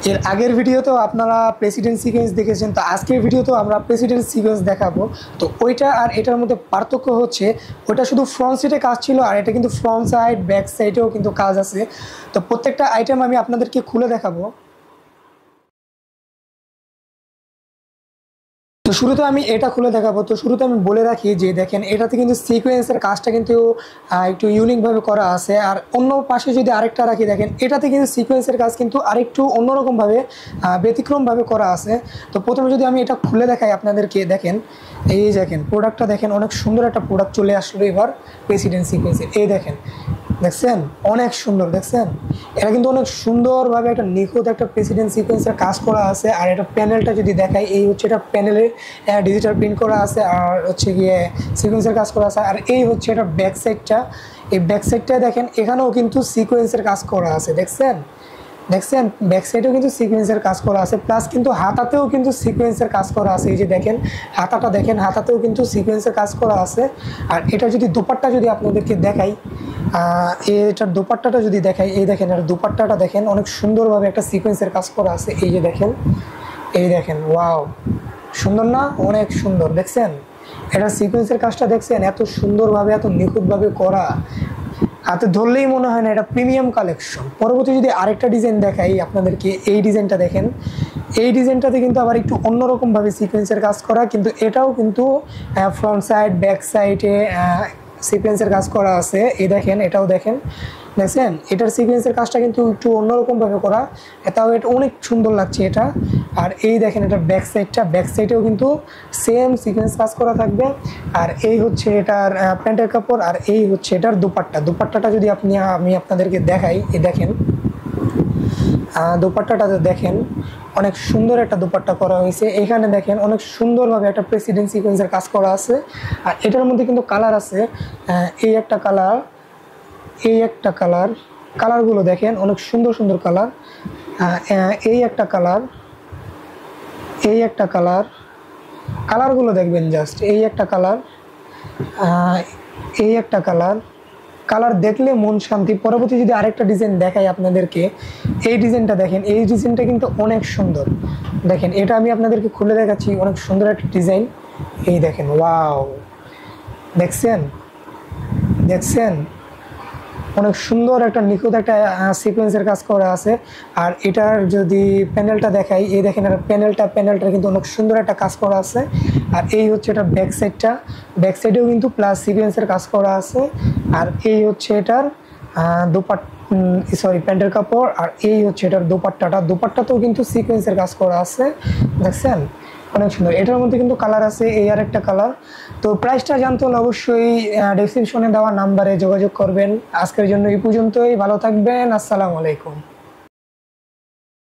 এর আগের ভিডিওতেও আপনারা প্রেসিডেন্ট সিকোয়েন্স দেখেছেন, তো আজকের ভিডিওতেও আমরা প্রেসিডেন্ট সিকোয়েন্স দেখাবো। তো ওইটা আর এটার মধ্যে পার্থক্য হচ্ছে ওইটা শুধু ফ্রন্ট সাইডে কাজ ছিল, আর এটা কিন্তু ফ্রন্ট সাইড ব্যাক সাইডেও কিন্তু কাজ আছে। তো প্রত্যেকটা আইটেম আমি আপনাদেরকে খুলে দেখাবো। তো শুরুতে আমি এটা খুলে দেখাবো। তো শুরুতে আমি বলে রাখি যে দেখেন এটাতে কিন্তু সিকোয়েন্সের কাজটা কিন্তু একটু ইউনিকভাবে করা আছে। আর অন্য পাশে যদি আরেকটা রাখি, দেখেন এটাতে কিন্তু সিকোয়েন্সের কাজ কিন্তু আরেকটু অন্যরকমভাবে ব্যতিক্রমভাবে করা আছে। তো প্রথমে যদি আমি এটা খুলে দেখাই আপনাদেরকে, দেখেন এই দেখেন প্রোডাক্টটা দেখেন, অনেক সুন্দর একটা প্রোডাক্ট চলে আসলো এবার প্রেসিডেন্ট সিকোয়েন্সের। এই দেখেন, দেখছেন অনেক সুন্দর, দেখছেন এটা কিন্তু অনেক সুন্দরভাবে একটা নিখুঁত একটা প্রেসিডেন্ট সিকোয়েন্সের কাজ করা আছে। আর এটা প্যানেলটা যদি দেখাই, এই হচ্ছে এটা প্যানেলে ডিজিটাল প্রিন্ট করা আছে, আর হচ্ছে গিয়ে সিকোয়েন্সের কাজ করা আছে। আর এই হচ্ছে এটা ব্যাক সাইডটা, এই ব্যাক সাইডটা দেখেন এখানেও কিন্তু সিকোয়েন্সের কাজ করা আছে, দেখছেন দেখছেন ব্যাক সাইডেও কিন্তু সিকোয়েন্সের কাজ করা আছে, প্লাস কিন্তু হাতাতেও কিন্তু সিকোয়েন্সের কাজ করা আছে। এই যে দেখেন হাতাটা, দেখেন হাতাতেও কিন্তু সিকোয়েন্সের কাজ করা আছে। আর এটা যদি দুপাট্টা যদি আপনাদেরকে দেখাই, এটার দুপাট্টাটা যদি দেখাই, এই দেখেন আর দুপাট্টাটা দেখেন অনেক সুন্দরভাবে একটা সিকোয়েন্সের কাজ করা আছে। এই যে দেখেন, এই দেখেন, ওয়াও সুন্দর না? অনেক সুন্দর, দেখছেন এটা সিকোয়েন্সের কাজটা দেখছেন এত সুন্দরভাবে এত নিখুঁতভাবে করা, হাতে ধরলেই মনে হয় না এটা প্রিমিয়াম কালেকশন। পরবর্তী যদি আরেকটা ডিজাইন দেখাই আপনাদেরকে, এই ডিজাইনটা দেখেন, এই ডিজাইনটাতে কিন্তু আবার একটু অন্যরকমভাবে সিকোয়েন্সের কাজ করা, কিন্তু এটাও কিন্তু ফ্রন্ট সাইড ব্যাক সাইডে সিকোয়েন্সের কাজ করা আছে। এই দেখেন এটাও দেখেন, দেখছেন এটার সিকোয়েন্সের কাজটা কিন্তু একটু অন্যরকমভাবে করা, এটাও এটা অনেক সুন্দর লাগছে এটা। আর এই দেখেন এটা ব্যাক সাইডটা, ব্যাক সাইডেও কিন্তু সেম সিকোয়েন্স কাজ করা থাকবে। আর এই হচ্ছে এটার প্যান্টের কাপড়, আর এই হচ্ছে এটার দুপাট্টা। দুপাট্টাটা যদি আমি আপনাদেরকে দেখাই, এই দেখেন দুপাট্টাটাতে দেখেন অনেক সুন্দর একটা দুপাট্টা করা হয়েছে। এখানে দেখেন অনেক সুন্দরভাবে একটা প্রেসিডেন্ট সিকোয়েন্সের কাজ করা আছে। আর এটার মধ্যে কিন্তু কালার আছে, এই একটা কালার, এই একটা কালার, কালারগুলো দেখেন অনেক সুন্দর সুন্দর কালার। এই একটা কালার, এই একটা কালার, কালারগুলো দেখবেন জাস্ট, এই একটা কালার, এই একটা কালার, কালার দেখলে মন শান্তি। পরবর্তী যদি আরেকটা ডিজাইন দেখাই আপনাদেরকে, এই ডিজাইনটা দেখেন, এই ডিজাইনটা কিন্তু অনেক সুন্দর। দেখেন এটা আমি আপনাদেরকে খুলে দেখাচ্ছি, অনেক সুন্দর একটা ডিজাইন। এই দেখেন, ওয়াও দেখছেন, দেখছেন অনেক সুন্দর একটা নিখুঁত একটা সিকোয়েন্সের কাজ করা আছে। আর এটার যদি প্যানেলটা দেখাই, এই দেখেন আর প্যানেলটা কিন্তু অনেক সুন্দর একটা কাজ করা আছে। আর এই হচ্ছে এটা ব্যাক সাইডটা, ব্যাক সাইডেও কিন্তু প্লাস সিকোয়েন্সের কাজ করা আছে। আর এই হচ্ছে এটার প্যান্টের কাপড়, আর এই হচ্ছে এটার দুপাট্টাতেও কিন্তু সিকোয়েন্সের কাজ করা আছে, দেখছেন অনেক সুন্দর। এটার মধ্যে কিন্তু কালার আছে, এই আর একটা কালার। তো প্রাইসটা জানতে হলে অবশ্যই ডেসক্রিপশনে দেওয়া নাম্বারে যোগাযোগ করবেন। আজকের জন্য এই পর্যন্তই, ভালো থাকবেন, আসসালামু আলাইকুম।